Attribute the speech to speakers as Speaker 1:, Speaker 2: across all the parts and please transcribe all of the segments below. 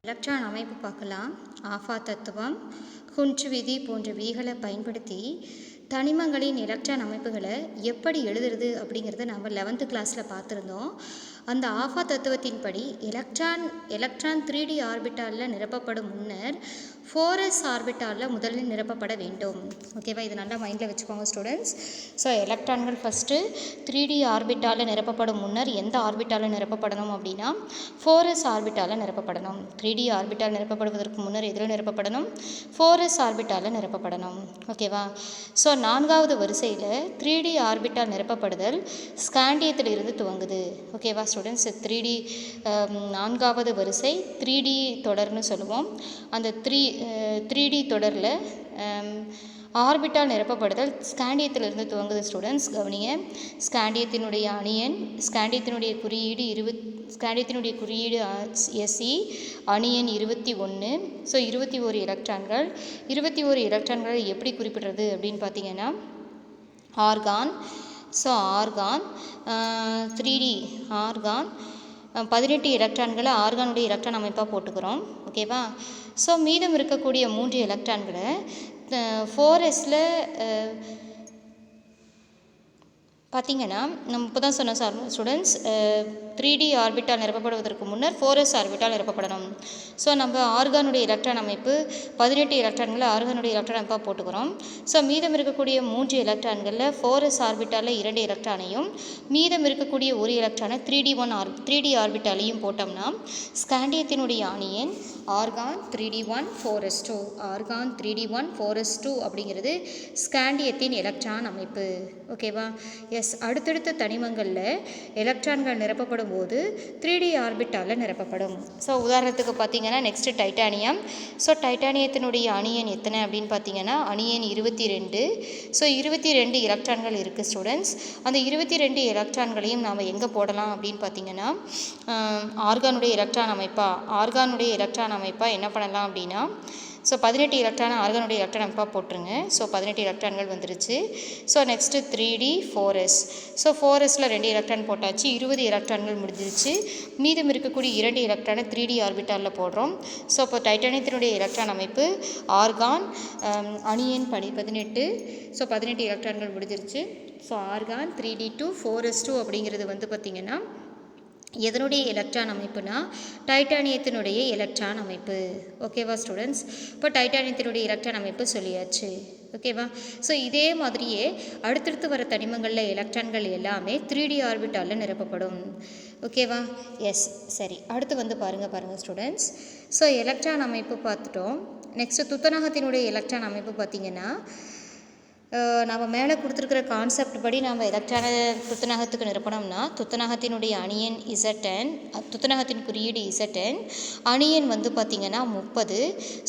Speaker 1: Electron அமைப்பு பார்க்கலாம். ஆஃபா தத்துவம், ஹுன்ச் விதி போன்ற விதிகளை பயன்படுத்தி தனிமங்களின் எலக்ட்ரான் அமைப்புகளை எப்படி எழுதுறது அப்படிங்கிறத நம்ம 11th கிளாஸில் பார்த்துருந்தோம். அந்த ஆஃபா தத்துவத்தின்படி எலக்ட்ரான் 3D ஆர்பிட்டாலில் நிரப்பப்படும் முன்னர் 4s ஆர்பிட்டாலில் முதலில் நிரப்பப்பட வேண்டும். ஓகேவா, இது நல்லா மைண்டில் வச்சுக்கோங்க ஸ்டூடெண்ட்ஸ். ஸோ எலக்ட்ரான்கள் ஃபஸ்ட்டு 3D ஆர்பிட்டாலில் நிரப்பப்படும் முன்னர் எந்த ஆர்பிட்டாலில் நிரப்பப்படணும் அப்படின்னா 4s ஆர்பிட்டாலில் நிரப்பப்படணும். 3D ஆர்பிட்டால் நிரப்பப்படுவதற்கு முன்னர் எதில் நிரப்பப்படணும்? 4s ஆர்பிட்டாலில் நிரப்பப்படணும். ஓகேவா, ஸோ 4வது வரிசையில் 3D ஆர்பிட்டால் நிரப்பப்படுதல் ஸ்காண்டியத்திலிருந்து துவங்குது. ஓகேவா ஸ்டூடெண்ட்ஸ், 3D 4வது வரிசை 3D தொடர்னு சொல்லுவோம். அந்த 3D தொடரில் ஆர்பிட்டால் நிரப்பப்படுதல் ஸ்காண்டியத்திலிருந்து துவங்குது. ஸ்டூடெண்ட்ஸ் கவனிங்க, ஸ்காண்டியத்தினுடைய அணியன், ஸ்காண்டியத்தினுடைய குறியீடு SE, அணியன் 21. ஸோ 21 எலக்ட்ரான்கள். 21 எலக்ட்ரான்களை எப்படி குறிப்பிடுறது அப்படின்னு பார்த்தீங்கன்னா argon. So argon 3D argon 18 எலக்ட்ரான்களை ஆர்கானுடைய எலக்ட்ரான் அமைப்பாக போட்டுக்கிறோம். ஓகேவா, ஸோ மீதம் இருக்கக்கூடிய 3 எலக்ட்ரான்களை 4sல பார்த்திங்கன்னா நம்ம இப்போ தான் சொன்ன ஸ்டூடெண்ட்ஸ் 3D ஆர்பிட்டால் நிரப்பப்படுவதற்கு முன்னர் 4s ஆர்பிட்டால் நிரப்பப்படணும். ஸோ நம்ம ஆர்கானுடைய எலக்ட்ரான் அமைப்பு 18 எலக்ட்ரான்களை ஆர்கானுடைய எலக்ட்ரான் அமைப்பாக போட்டுக்கிறோம். ஸோ மீதம் இருக்கக்கூடிய 3 எலக்ட்ரான்களில் 4s ஆர்பிட்டாலில் 2 எலக்ட்ரானையும் மீதம் இருக்கக்கூடிய ஒரு எலக்ட்ரானை 3D ஆர்பிட்டாலையும் போட்டோம்னா ஸ்காண்டியத்தினுடைய அணியன் argon 3D1 4s2. Argon 3D1 4s2 அப்படிங்கிறது ஸ்காண்டியத்தின் எலக்ட்ரான் அமைப்பு. ஓகேவா, எஸ். அடுத்தடுத்த தனிமங்களில் எலக்ட்ரான்கள் நிரப்பப்படும் போது 3D ஆர்பிட்டாலில் நிரப்பப்படும். ஸோ உதாரணத்துக்கு பார்த்தீங்கன்னா நெக்ஸ்ட் டைட்டானியம். ஸோ டைட்டானியத்தினுடைய அணியன் எத்தனை அப்படின்னு பார்த்தீங்கன்னா அணியன் 22. ஸோ 22 எலக்ட்ரான்கள் இருக்குது ஸ்டூடெண்ட்ஸ். அந்த 22 எலக்ட்ரான்களையும் நாம் எங்கே போடலாம் அப்படின்னு பார்த்தீங்கன்னா ஆர்கானுடைய எலக்ட்ரான் அமைப்பாக என்ன பண்ணலாம் அப்படின்னா ஸோ 18 எலக்ட்ரானை ஆர்கானுடைய எலக்ட்ரான் அமைப்பாக போட்டுருங்க. ஸோ 18 எலக்ட்ரான்கள் வந்துருச்சு. So next 3D 4s. So 4sல 2 எலக்ட்ரான் போட்டாச்சு, 20 எலக்ட்ரான்கள் முடிஞ்சிருச்சு. மீதம் இருக்கக்கூடிய 2 எலக்ட்ரானை 3D ஆர்பிட்டாலில் போடுறோம். ஸோ இப்போ டைட்டானியத்தினுடைய எலக்ட்ரான் அமைப்பு ஆர்கான் அணியன் 18. ஸோ 18 எலக்ட்ரான்கள் முடிஞ்சிருச்சு. ஸோ ஆர்கான் 3D2 4s2 அப்படிங்கிறது வந்து பார்த்திங்கன்னா எதனுடைய எலக்ட்ரான் அமைப்புனா டைட்டானியத்தினுடைய எலக்ட்ரான் அமைப்பு. ஓகேவா ஸ்டூடெண்ட்ஸ், இப்போ டைட்டானியத்தினுடைய எலக்ட்ரான் அமைப்பு சொல்லியாச்சு. ஓகேவா, ஸோ இதே மாதிரியே அடுத்தடுத்து வர தனிமங்களில் எலக்ட்ரான்கள் எல்லாமே 3D ஆர்பிட்டாலில் நிரப்பப்படும். ஓகேவா, எஸ். சரி, அடுத்து வந்து பாருங்கள் ஸ்டூடெண்ட்ஸ். ஸோ எலக்ட்ரான் அமைப்பு பார்த்துட்டோம். நெக்ஸ்ட்டு துத்தநாகத்தினுடைய எலக்ட்ரான் அமைப்பு பார்த்திங்கன்னா நம்ம மேலே கொடுத்துருக்கிற கான்செப்ட் படி நம்ம எலக்ட்ரானை துத்தநாகத்துக்கு நிரப்பணும்னா துத்தநாகத்தினுடைய அணியன் Zn, துத்தநாகத்தின் குறியீடு Zn, அணியன் வந்து பார்த்திங்கன்னா 30.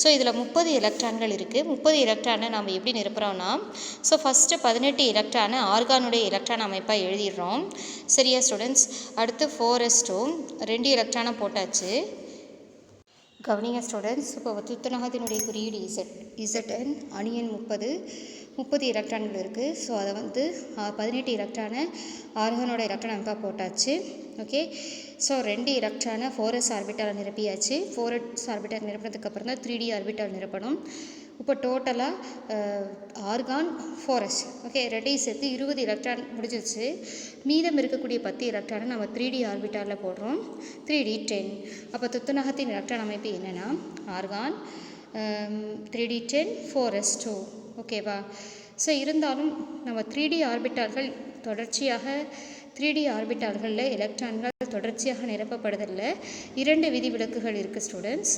Speaker 1: ஸோ இதில் 30 எலக்ட்ரான்கள் இருக்குது. 30 எலக்ட்ரானை நம்ம எப்படி நிரப்புகிறோம்னா ஸோ ஃபஸ்ட்டு 18 எலக்ட்ரானை ஆர்கானுடைய எலக்ட்ரான் அமைப்பாக எழுதிடுறோம். சரியா ஸ்டூடெண்ட்ஸ். அடுத்து 4s2 2 எலக்ட்ரானை போட்டாச்சு. கவனிங்க ஸ்டூடெண்ட்ஸ், இப்போ துத்தநாகத்தினுடைய குறியீடு Zn, அணியன் 30 எலக்ட்ரான்கள் இருக்குது. ஸோ அதை வந்து 18 எலக்ட்ரானை ஆர்கானோட எலக்ட்ரான் அமைப்பாக போட்டாச்சு. ஓகே, ஸோ 2 எலக்ட்ரானை 4s ஆர்பிட்டால் நிரப்பியாச்சு. 4s ஆர்பிட்டால் நிரப்பினதுக்கப்புறம் தான் 3D ஆர்பிட்டால் நிரப்பணும். இப்போ டோட்டலாக ஆர்கான் 4s ஓகே ரெண்டையும் சேர்த்து 20 எலக்ட்ரான் முடிஞ்சிருச்சு. மீதம் இருக்கக்கூடிய 10 எலக்ட்ரானை நம்ம 3D ஆர்பிட்டாலில் போடுறோம். 3D10. அப்போ துத்தநாகத்தின் எலக்ட்ரான் அமைப்பு என்னென்னா ஆர்கான் 3D10 4s2. ஓகேவா, ஸோ இருந்தாலும் நம்ம 3D ஆர்பிட்டால்கள் தொடர்ச்சியாக 3D ஆர்பிட்டால்களில் எலக்ட்ரான்கள் தொடர்ச்சியாக நிரப்பப்படுதலில் 2 விதிவிலக்குகள் இருக்குது ஸ்டூடெண்ட்ஸ்.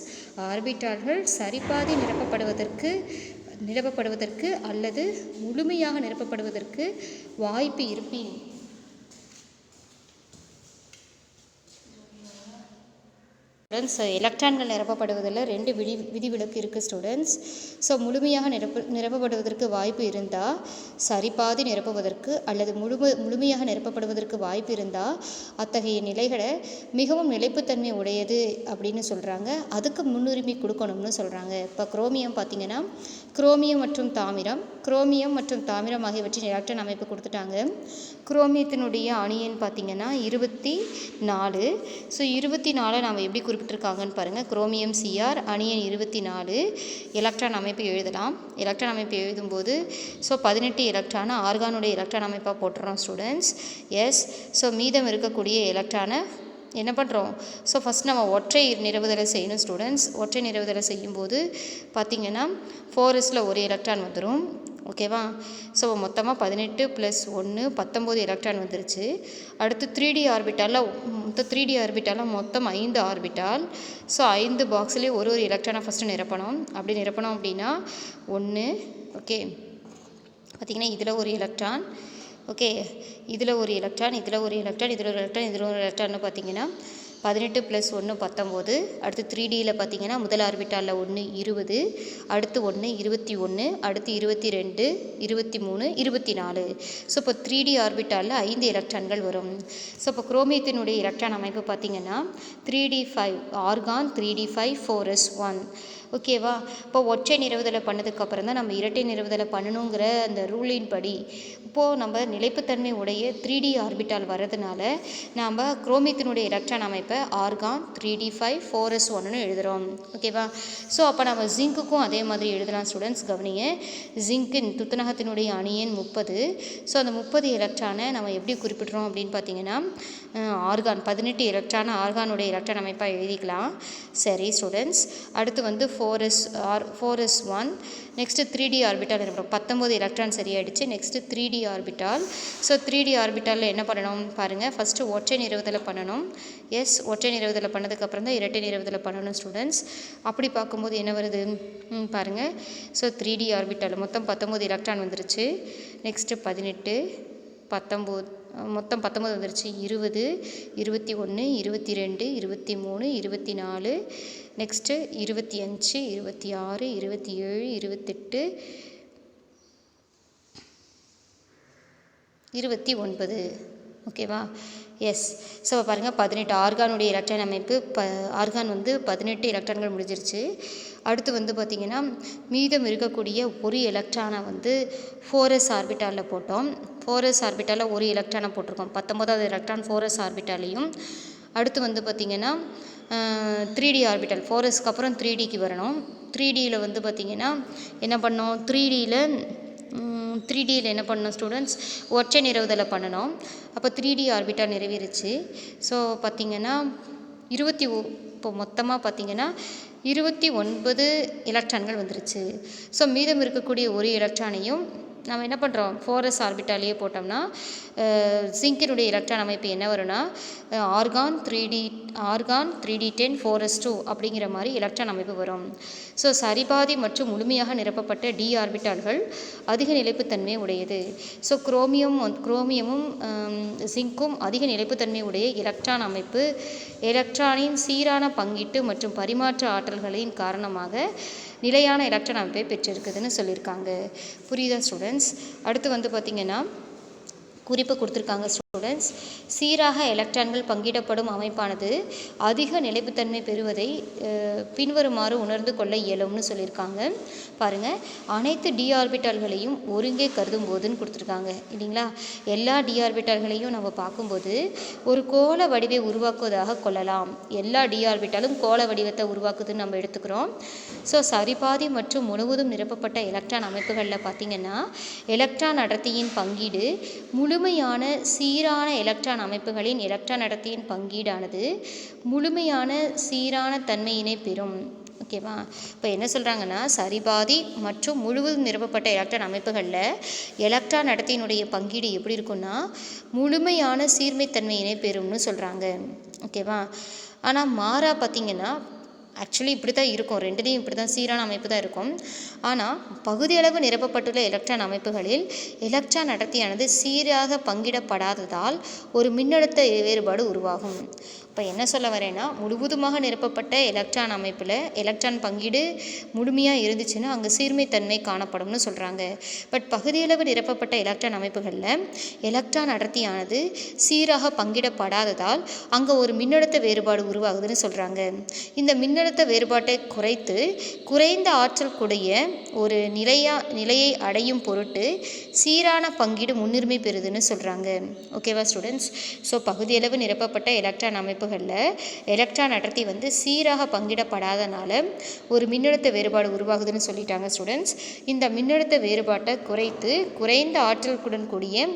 Speaker 1: ஆர்பிட்டால்கள் சரிபாதி நிரப்பப்படுவதற்கு அல்லது முழுமையாக நிரப்பப்படுவதற்கு வாய்ப்பு இருப்பின் எலக்ட்ரான்கள் நிரப்பப்படுவதில் 2 விதிவிலக்கு இருக்குது ஸ்டூடெண்ட்ஸ். ஸோ முழுமையாக நிரப்பப்படுவதற்கு வாய்ப்பு இருந்தால் சரிபாதி நிரப்புவதற்கு அல்லது முழுமையாக நிரப்பப்படுவதற்கு வாய்ப்பு இருந்தால் அத்தகைய நிலைகளை மிகவும் நிலைப்புத்தன்மை உடையது அப்படின்னு சொல்கிறாங்க. அதுக்கு முன்னுரிமை கொடுக்கணும்னு சொல்கிறாங்க. இப்போ குரோமியம் பார்த்திங்கன்னா குரோமியம் மற்றும் தாமிரம் ஆகியவற்றின் எலக்ட்ரான் அமைப்பு கொடுத்துட்டாங்க. குரோமியத்தினுடைய அணியன் பார்த்திங்கன்னா 24. ஸோ 24 நாம் எப்படி குறிப்பிட்டிருக்காங்கன்னு பாருங்கள். குரோமியம் Cr அணியன் 24 எலக்ட்ரான் அமைப்பு எழுதலாம். எலக்ட்ரான் அமைப்பு எழுதும்போது 18 எலக்ட்ரானை ஆர்கானுடைய எலக்ட்ரான் அமைப்பாக போட்டுறோம் ஸ்டூடெண்ட்ஸ். எஸ். மீதம் இருக்கக்கூடிய எலக்ட்ரானை என்ன பண்ணுறோம்? ஃபஸ்ட் நம்ம ஒற்றை நிரவுதலை செய்யணும் ஸ்டூடெண்ட்ஸ். ஒற்றை நிரவுதலை செய்யும்போது பார்த்திங்கன்னா 4sல ஒரு எலக்ட்ரான் வந்துடும். ஓகேவா? மொத்தமாக 18 + 1 19 எலக்ட்ரான் வந்துருச்சு. அடுத்து 3D ஆர்பிட்டாலில் மொத்தம் 5 ஆர்பிட்டால். 5 பாக்ஸ்லேயே ஒரு எலக்ட்ரானை ஃபஸ்ட்டு நிரப்பணும். அப்படி நிரப்பணும் அப்படின்னா 1 ஓகே பார்த்திங்கன்னா இதில் ஒரு எலக்ட்ரான், ஓகே இதில் ஒரு எலக்ட்ரான், இதில் ஒரு எலக்ட்ரான், இதில் ஒரு எலக்ட்ரான், இதில் ஒரு எலக்ட்ரான்னு பார்த்தீங்கன்னா 18 + 1 19. அடுத்து 3Dயில் பார்த்தீங்கன்னா முதல் ஆர்பிட்டாலில் 1 20, அடுத்து 1 21, அடுத்து 22 23 24. இப்போ 3D ஆர்பிட்டாலில் 5 எலக்ட்ரான்கள் வரும். இப்போ குரோமியத்தினுடைய எலக்ட்ரான் அமைப்பு பார்த்திங்கன்னா 3D5 ஆர்கான் 3D5 4s1. ஓகேவா? இப்போ ஒற்றை நிரவுதலை பண்ணதுக்கப்புறம் தான் நம்ம இரட்டை நிரவுதலை பண்ணணுங்கிற அந்த ரூலின் படி இப்போது நம்ம நிலைப்புத்தன்மை உடைய 3D ஆர்பிட்டால் வர்றதுனால நாம் குரோமியத்தினுடைய எலக்ட்ரான் அமைப்பை ஆர்கான் 3D5 4s1ன்னு எழுதுகிறோம். ஓகேவா? அப்போ நம்ம ஜிங்க்குக்கும் அதே மாதிரி எழுதலாம் ஸ்டூடெண்ட்ஸ். கவனிங்க, ஜிங்கின் துத்தநாகத்தினுடைய அணியன் 30. அந்த 30 எலக்ட்ரானை நம்ம எப்படி குறிப்பிட்றோம் அப்படின்னு பார்த்தீங்கன்னா ஆர்கான் 18 எலக்ட்ரானை ஆர்கானுடைய எலக்ட்ரான் அமைப்பாக எழுதிக்கலாம். சரி ஸ்டூடெண்ட்ஸ். அடுத்து வந்து 4s1. நெக்ஸ்ட்டு 3D ஆர்பிட்டால் இருக்கும். 19 எலக்ட்ரான் சரியாயிடுச்சு. Next 3D orbital. 3D ஆர்பிட்டாலில் என்ன பண்ணணும் பாருங்கள். ஃபஸ்ட்டு ஒற்றை நிரவுதலை பண்ணணும். எஸ், ஒற்றை நிரவுதலை பண்ணதுக்கப்புறம் தான் இரட்டை நிரவுதலை பண்ணணும் ஸ்டூடெண்ட்ஸ். அப்படி பார்க்கும்போது என்ன வருது பாருங்கள். 3D ஆர்பிட்டால் மொத்தம் 19 எலக்ட்ரான் வந்துருச்சு. நெக்ஸ்ட்டு 18 19 மொத்தம் 19 வந்துருச்சு. 20 21 22 23 24, நெக்ஸ்ட்டு 25 26 27 28 29. ஓகேவா? எஸ். பாருங்கள் 18 ஆர்கானுடைய எலக்ட்ரான் அமைப்பு ஆர்கான் வந்து 18 எலக்ட்ரான்கள் முடிஞ்சிருச்சு. அடுத்து வந்து பார்த்திங்கன்னா மீதம் இருக்கக்கூடிய ஒரு எலக்ட்ரானை வந்து 4s ஆர்பிட்டாலில் போட்டோம். 4s ஆர்பிட்டாலில் ஒரு எலக்ட்ரானை போட்டிருக்கோம். 19வது எலக்ட்ரான் 4s ஆர்பிட்டாலையும். அடுத்து வந்து பார்த்திங்கன்னா 3D ஆர்பிட்டால் 4sக்கு அப்புறம் 3Dக்கு வரணும். 3Dயில் வந்து பார்த்திங்கன்னா என்ன பண்ணோம்? 3Dயில் என்ன பண்ணணும் ஸ்டூடெண்ட்ஸ்? ஒற்றை நிரவுதலை பண்ணணும். அப்போ 3D ஆர்பிட்டால் நிறைவேறிச்சு. பார்த்திங்கன்னா இப்போ மொத்தமாக பார்த்திங்கன்னா 29 எலக்ட்ரான்கள் வந்துருச்சு. மீதம் இருக்கக்கூடிய ஒரு எலக்ட்ரானையும் நம்ம என்ன பண்ணுறோம்? 4s ஆர்பிட்டாலேயே போட்டோம்னா ஜிங்கினுடைய எலக்ட்ரான் அமைப்பு என்ன வரும்னா ஆர்கான் 3D10 4s2 அப்படிங்கிற மாதிரி எலக்ட்ரான் அமைப்பு வரும். சரிபாதி மற்றும் முழுமையாக நிரப்பப்பட்ட D ஆர்பிட்டால்கள் அதிக நிலைப்புத்தன்மை உடையது. குரோமியமும் ஜிங்க்கும் அதிக நிலைப்புத்தன்மை உடைய எலக்ட்ரான் அமைப்பு எலக்ட்ரானின் சீரான பங்கீட்டு மற்றும் பரிமாற்ற ஆற்றல்களின் காரணமாக நிலையான எலக்ட்ரான் அமைப்பை பெற்றிருக்குதுன்னு சொல்லியிருக்காங்க. புரியுதா ஸ்டூடெண்ட்ஸ்? அடுத்து வந்து பார்த்திங்கன்னா குறிப்பு கொடுத்துருக்காங்க ஸ்டூடெண்ட்ஸ். சீராக எலக்ட்ரான்கள் பங்கிடப்படும் அமைப்பானது அதிக நிலைப்புத்தன்மை பெறுவதை பின்வருமாறு உணர்ந்து கொள்ள இயலும்னு சொல்லியிருக்காங்க. பாருங்கள், அனைத்து D ஆர்பிட்டால்களையும் ஒருங்கே கருதும் போதுன்னு கொடுத்துருக்காங்க இல்லைங்களா? எல்லா D ஆர்பிட்டால்களையும் நம்ம பார்க்கும்போது ஒரு கோள வடிவை உருவாக்குவதாக கொள்ளலாம். எல்லா D ஆர்பிட்டாலும் கோள வடிவத்தை உருவாக்குதுன்னு நம்ம எடுத்துக்கிறோம். சரிபாதி மற்றும் முழுவதும் நிரப்பப்பட்ட எலக்ட்ரான் அமைப்புகளில் பார்த்திங்கன்னா எலக்ட்ரான் அடர்த்தியின் பங்கீடு முழுமையான சீரான எலக்ட்ரான் அமைப்புகளின் எலக்ட்ரான் அடர்த்தியின் பங்கீடானது முழுமையான சீரான தன்மையினை பெறும். ஓகேவா? இப்போ என்ன சொல்கிறாங்கன்னா சரிபாதி மற்றும் முழுவதும் நிரப்பப்பட்ட எலக்ட்ரான் அமைப்புகளில் எலக்ட்ரான் அடர்த்தியினுடைய பங்கீடு எப்படி இருக்குன்னா முழுமையான சீர்மைத்தன்மையினை பெறும்னு சொல்கிறாங்க. ஓகேவா? ஆனால் மாறா பார்த்திங்கன்னா ஆக்சுவலி இப்படி தான் இருக்கும். ரெண்டுலேயும் இப்படி தான் சீரான அமைப்பு தான் இருக்கும். ஆனால் பகுதியளவு நிரப்பப்பட்டுள்ள எலக்ட்ரான் அமைப்புகளில் எலக்ட்ரான் அடர்த்தியானது சீராக பங்கிடப்படாததால் ஒரு மின்னழுத்த வேறுபாடு உருவாகும். இப்போ என்ன சொல்ல வரேன்னா முழுவதுமாக நிரப்பப்பட்ட எலக்ட்ரான் அமைப்பில் எலக்ட்ரான் பங்கீடு முழுமையாக இருந்துச்சுன்னா அங்கே சீர்மைத்தன்மை காணப்படும்னு சொல்கிறாங்க. பட் பகுதியளவு நிரப்பப்பட்ட எலக்ட்ரான் அமைப்புகளில் எலக்ட்ரான் அடர்த்தியானது சீராக பங்கிடப்படாததால் அங்கே ஒரு மின்னழுத்த வேறுபாடு உருவாகுதுன்னு சொல்கிறாங்க. இந்த மின்னழுத்த வேறுபாட்டை குறைத்து குறைந்த ஆற்றல் கூடிய ஒரு நிலையை அடையும் பொருட்டு சீரான பங்கீடு முன்னுரிமை பெறுதுன்னு சொல்கிறாங்க. ஓகேவா ஸ்டூடெண்ட்ஸ்? பகுதியளவு நிரப்பப்பட்ட எலக்ட்ரான் அமைப்புகளில் அமைப்புகளில் எலக்ட்ரான் அடர்த்தி வந்து சீராக பங்கிடப்படாதனால ஒரு மின்னழுத்த வேறுபாடு உருவாகுதுன்னு சொல்லிட்டாங்க ஸ்டூடெண்ட்ஸ். இந்த மின்னழுத்த வேறுபாட்டை குறைத்து குறைந்த ஆற்றலுடன் கூடிய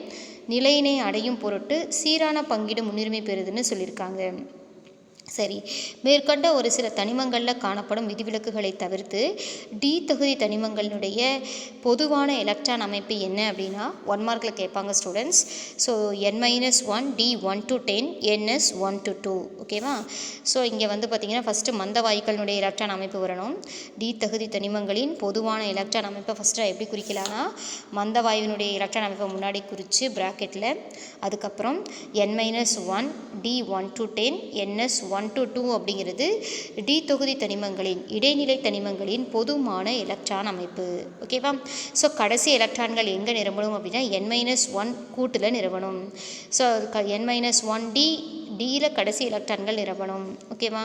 Speaker 1: நிலையினை அடையும் பொருட்டு சீரான பங்கீடு முன்னுரிமை பெறுதுன்னு சொல்லியிருக்காங்க. சரி, மேற்கண்ட ஒரு சில தனிமங்களில் காணப்படும் விதிவிலக்குகளை தவிர்த்து டி தொகுதி தனிமங்களினுடைய பொதுவான எலக்ட்ரான் அமைப்பு என்ன அப்படின்னா 1 மார்க்கில் கேட்பாங்க students. So n-1 D1 to 10 ns 1 to 2. ஓகேவா? ஸோ இங்கே வந்து பார்த்திங்கன்னா ஃபஸ்ட்டு மந்த வாயுக்களினுடைய எலக்ட்ரான் அமைப்பு வரணும். டி தொகுதி தனிமங்களின் பொதுவான எலக்ட்ரான் அமைப்பை ஃபஸ்ட்டு எப்படி குறிக்கலாம்னா மந்த வாயுவினுடைய எலக்ட்ரான் அமைப்பை முன்னாடி குறித்து ப்ராக்கெட்டில், அதுக்கப்புறம் n-1 D1 to 10 ns 1 to 2 அப்படிங்கிறது டி தொகுதி தனிமங்களின் இடைநிலை தனிமங்களின் பொதுவான எலக்ட்ரான் அமைப்பு. ஓகேவா? ஸோ கடைசி எலக்ட்ரான்கள் எங்கே நிரம்பணும் அப்படின்னா n-1 கூட்டில் நிரம்பணும். ஸோ n-1 டியில் கடைசி எலக்ட்ரான்கள் நிரம்பணும். ஓகேவா?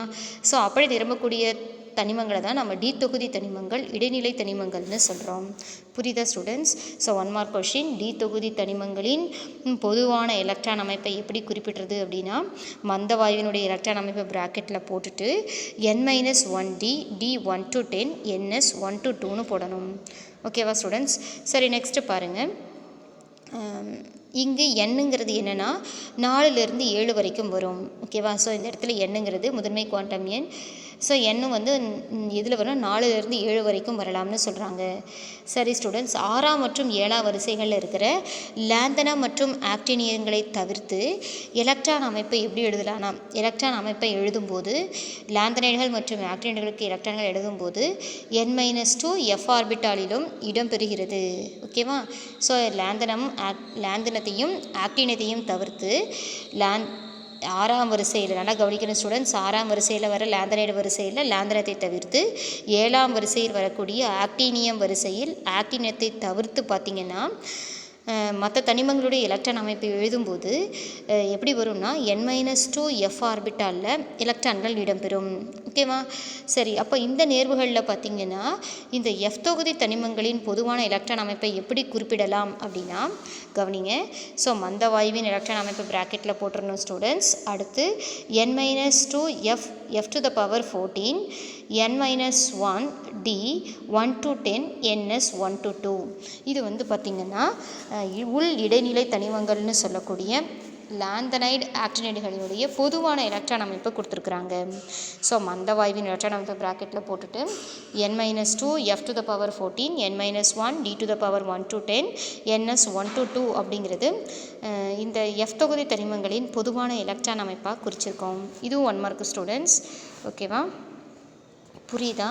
Speaker 1: ஸோ அப்படி நிரம்பக்கூடிய தனிமங்களை தான் நம்ம டி தொகுதி தனிமங்கள் இடைநிலை தனிமங்கள்னு சொல்கிறோம். புரியுதா students? So 1 mark question, D தொகுதி தனிமங்களின் பொதுவான எலக்ட்ரான் அமைப்பை எப்படி குறிப்பிடுறது அப்படின்னா மந்த வாயுவினுடைய எலக்ட்ரான் அமைப்பை ப்ராக்கெட்டில் போட்டுட்டு n-1 D1 to 10 ns 1 to 2ன்னு போடணும். ஓகேவா ஸ்டூடெண்ட்ஸ்? சரி, நெக்ஸ்ட்டு பாருங்கள். இங்கு எண்ணுங்கிறது என்னென்னா 4லேருந்து 7 வரைக்கும் வரும். ஓகேவா? ஸோ இந்த இடத்துல எண்ணுங்கிறது முதன்மை குவாண்டம் எண். ஸோ எண்ணும் வந்து இதில் வரும் 4லேருந்து 7 வரைக்கும் வரலாம்னு சொல்கிறாங்க. சரி ஸ்டூடெண்ட்ஸ், 6ஆம் மற்றும் 7ஆம் வரிசைகளில் இருக்கிற லாந்தனம் மற்றும் ஆக்டினியங்களை தவிர்த்து எலக்ட்ரான் அமைப்பை எப்படி எழுதலாம்னா எலக்ட்ரான் அமைப்பை எழுதும்போது லாந்தனைடுகள் மற்றும் ஆக்டினைடுகளுக்கு எலக்ட்ரான்கள் எழுதும்போது n-2 f ஆர்பிட்டாலிலும் இடம்பெறுகிறது. ஓகேவா? ஸோ லாந்தனத்தையும் ஆக்டினத்தையும் தவிர்த்து 6ஆம் வரிசையில் நல்லா கவனிக்கணும் ஸ்டூடெண்ட்ஸ். 6ஆம் வரிசையில் வர லாந்தனைடு வரிசையில் லாந்தனத்தை தவிர்த்து 7ஆம் வரிசையில் வரக்கூடிய ஆக்டீனியம் வரிசையில் ஆக்டினத்தை தவிர்த்து பார்த்திங்கன்னா மற்ற தனிமங்களுடைய எலக்ட்ரான் அமைப்பை எழுதும்போது எப்படி வரும்னா n-2 f ஆர்பிட்டாலில் எலக்ட்ரான்கள் இடம்பெறும். ஓகேவா? சரி, அப்போ இந்த நேர்வுகளில் பார்த்திங்கன்னா இந்த எஃப் தொகுதி தனிமங்களின் பொதுவான எலக்ட்ரான் அமைப்பை எப்படி குறிப்பிடலாம் அப்படின்னா கவனிங்க. ஸோ மந்த வாயுவின் எலக்ட்ரான் அமைப்பு ப்ராக்கெட்டில் போட்டுருணும் ஸ்டூடெண்ட்ஸ். அடுத்து n-2 f to the power 14 n-1 D 1 to 10 ns 1 to 2. இது வந்து பார்த்திங்கன்னா உள் இடைநிலை தனிமங்கள்னு சொல்லக்கூடிய லாந்தனைடு ஆக்டினைடுகளினுடைய பொதுவான எலக்ட்ரான் அமைப்பை கொடுத்துருக்குறாங்க. ஸோ மந்த வாயுவின் எலக்ட்ரான் அமைப்பை ப்ராக்கெட்டில் போட்டுட்டு n-2 f to the power 14 n-1 D to the power 1 to 10 ns 1 to 2 அப்படிங்கிறது இந்த எஃப் தொகுதி தனிமங்களின் பொதுவான எலக்ட்ரான் அமைப்பாக குறிச்சிருக்கோம். இதுவும் 1 மார்க் ஸ்டூடெண்ட்ஸ். ஓகேவா? புரியுதா?